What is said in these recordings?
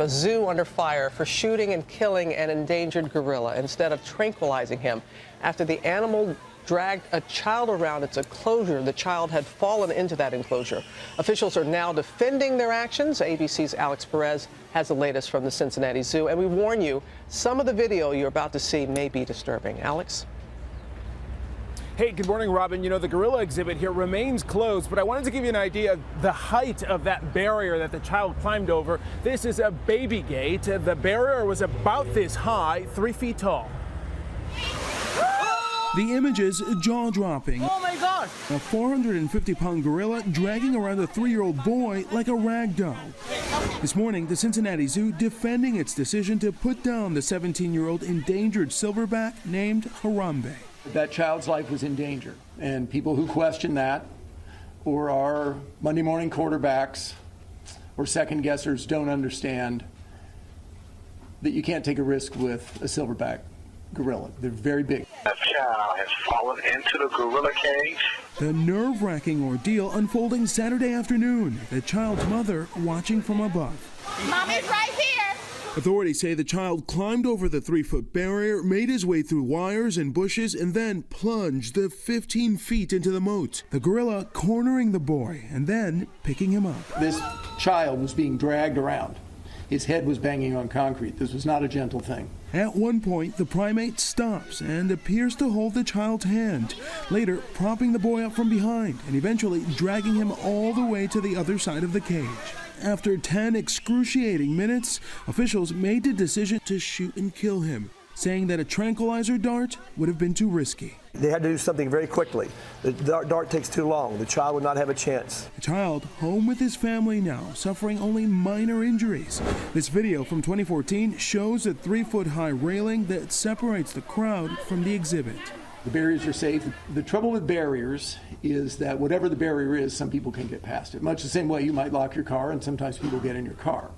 A zoo under fire for shooting and killing an endangered gorilla instead of tranquilizing him after the animal dragged a child around its enclosure. The child had fallen into that enclosure. Officials are now defending their actions. ABC's Alex Perez has the latest from the Cincinnati Zoo, and we warn you, some of the video you're about to see may be disturbing. Alex? Hey, good morning, Robin. You know, the gorilla exhibit here remains closed, but I wanted to give you an idea of the height of that barrier that the child climbed over. This is a baby gate. The barrier was about this high, 3 feet tall. The images jaw-dropping. Oh my gosh! A 450-pound gorilla dragging around a 3-year-old boy like a rag doll. This morning, the Cincinnati Zoo defending its decision to put down the 17-year-old endangered silverback named Harambe. That child's life was in danger, and people who question that or are Monday morning quarterbacks or second guessers don't understand that you can't take a risk with a silverback gorilla. They're very big. A child has fallen into the gorilla cage. The nerve-wracking ordeal unfolding Saturday afternoon. The child's mother watching from above. Mommy's right here. Authorities say the child climbed over the 3-foot barrier, made his way through wires and bushes, and then plunged the 15 feet into the moat. The gorilla cornering the boy and then picking him up. This child was being dragged around. His head was banging on concrete. This was not a gentle thing. At one point, the primate stops and appears to hold the child's hand, later propping the boy up from behind and eventually dragging him all the way to the other side of the cage. After 10 excruciating minutes, officials made the decision to shoot and kill him, saying that a tranquilizer dart would have been too risky. They had to do something very quickly. The dart takes too long. The child would not have a chance. The child home with his family now, suffering only minor injuries. This video from 2014 shows a 3-foot-high railing that separates the crowd from the exhibit. The barriers are safe. The trouble with barriers is that whatever the barrier is, some people can get past it. Much the same way you might lock your car and sometimes people get in your car.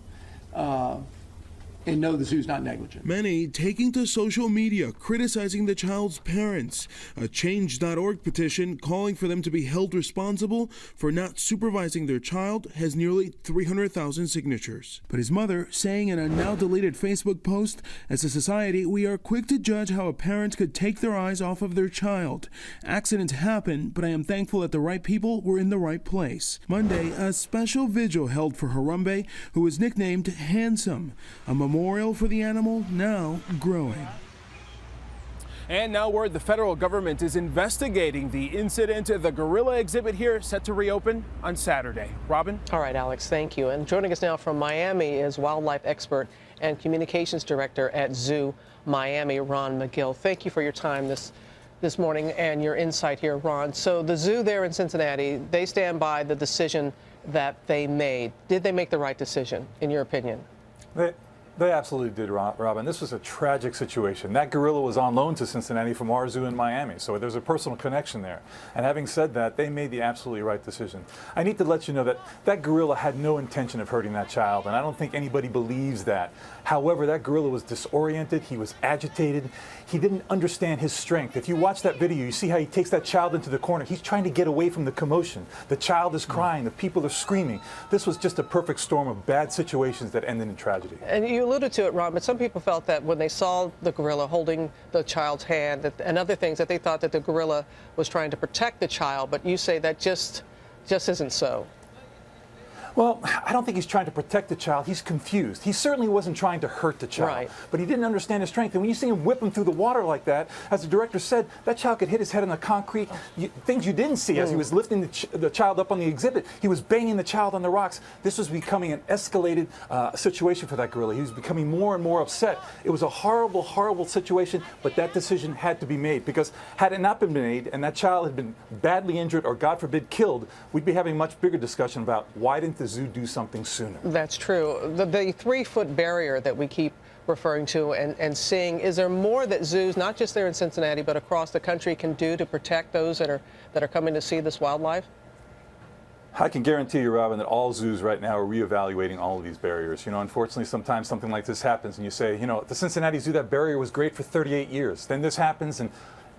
And no, the zoo's not negligent. Many taking to social media criticizing the child's parents. A Change.org petition calling for them to be held responsible for not supervising their child has nearly 300,000 signatures. But his mother saying in a now deleted Facebook post, as a society, we are quick to judge how a parent could take their eyes off of their child. Accidents happen, but I am thankful that the right people were in the right place. Monday, a special vigil held for Harambe, who was nicknamed Handsome. A memorial for the animal now growing. And now word the federal government is investigating the incident. The gorilla exhibit here set to reopen on Saturday. Robin? All right, Alex, thank you. And joining us now from Miami is wildlife expert and communications director at Zoo Miami, Ron McGill. Thank you for your time this morning and your insight here, Ron. So the zoo there in Cincinnati, they stand by the decision that they made. Did they make the right decision, in your opinion? They absolutely did, Robin. This was a tragic situation. That gorilla was on loan to Cincinnati from our zoo in Miami, so there's a personal connection there. And having said that, they made the absolutely right decision. I need to let you know that that gorilla had no intention of hurting that child, and I don't think anybody believes that. However, that gorilla was disoriented, he was agitated, he didn't understand his strength. If you watch that video, you see how he takes that child into the corner. He's trying to get away from the commotion. The child is crying, the people are screaming. This was just a perfect storm of bad situations that ended in tragedy. And you alluded to it, Ron, but some people felt that when they saw the gorilla holding the child's hand and other things, that they thought that the gorilla was trying to protect the child, but you say that just isn't so. Well, I don't think he's trying to protect the child. He's confused. He certainly wasn't trying to hurt the child, right, but he didn't understand his strength. And when you see him whip him through the water like that, as the director said, that child could hit his head on the concrete. Things you didn't see as he was lifting the child up on the exhibit. He was banging the child on the rocks. This was becoming an escalated situation for that gorilla. He was becoming more and more upset. It was a horrible, horrible situation, but that decision had to be made, because had it not been made and that child had been badly injured or, God forbid, killed, we'd be having a much bigger discussion about why didn't the zoo do something sooner. That's true. The 3-foot barrier that we keep referring to and seeing, is there more that zoos, not just there in Cincinnati, but across the country, can do to protect those that are coming to see this wildlife? I can guarantee you, Robin, that all zoos right now are reevaluating all of these barriers. You know, unfortunately, sometimes something like this happens and you say, you know, at the Cincinnati Zoo, that barrier was great for 38 years. Then this happens and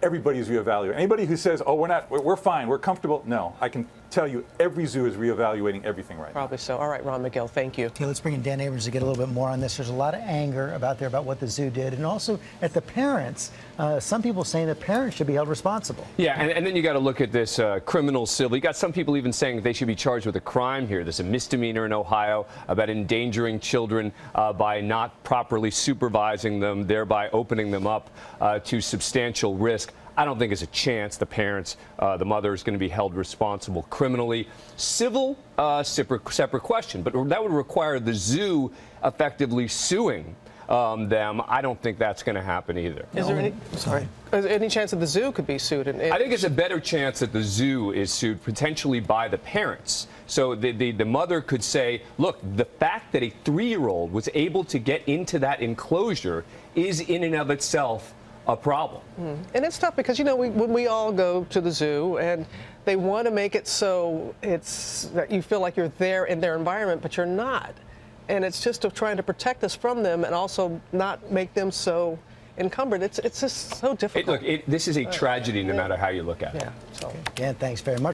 everybody's reevaluating. Anybody who says, oh, we're fine, we're comfortable, no. I can tell you, every zoo is reevaluating everything right now. Probably so. All right, Ron Miguel, thank you. Okay, let's bring in Dan Abrams to get a little bit more on this. There's a lot of anger about what the zoo did, and also at the parents. Some people saying the parents should be held responsible. Yeah, and then you got to look at this criminal civil. You got some people even saying they should be charged with a crime here. There's a misdemeanor in Ohio about endangering children by not properly supervising them, thereby opening them up to substantial risk. I don't think there's a chance the parents, the mother is going to be held responsible criminally. Civil, separate question, but that would require the zoo effectively suing them. I don't think that's going to happen either. Is there any chance that the zoo could be sued? I think it's a better chance that the zoo is sued potentially by the parents. So the mother could say, look, the fact that a 3-year-old was able to get into that enclosure is in and of itself a problem. And it's tough because, you know, when we all go to the zoo and they want to make it so it's that you feel like you're there in their environment, but you're not. And it's just trying to protect us from them and also not make them so encumbered. It's just so difficult. Look, this is a tragedy no matter how you look at it. Yeah. So. Dan, thanks very much.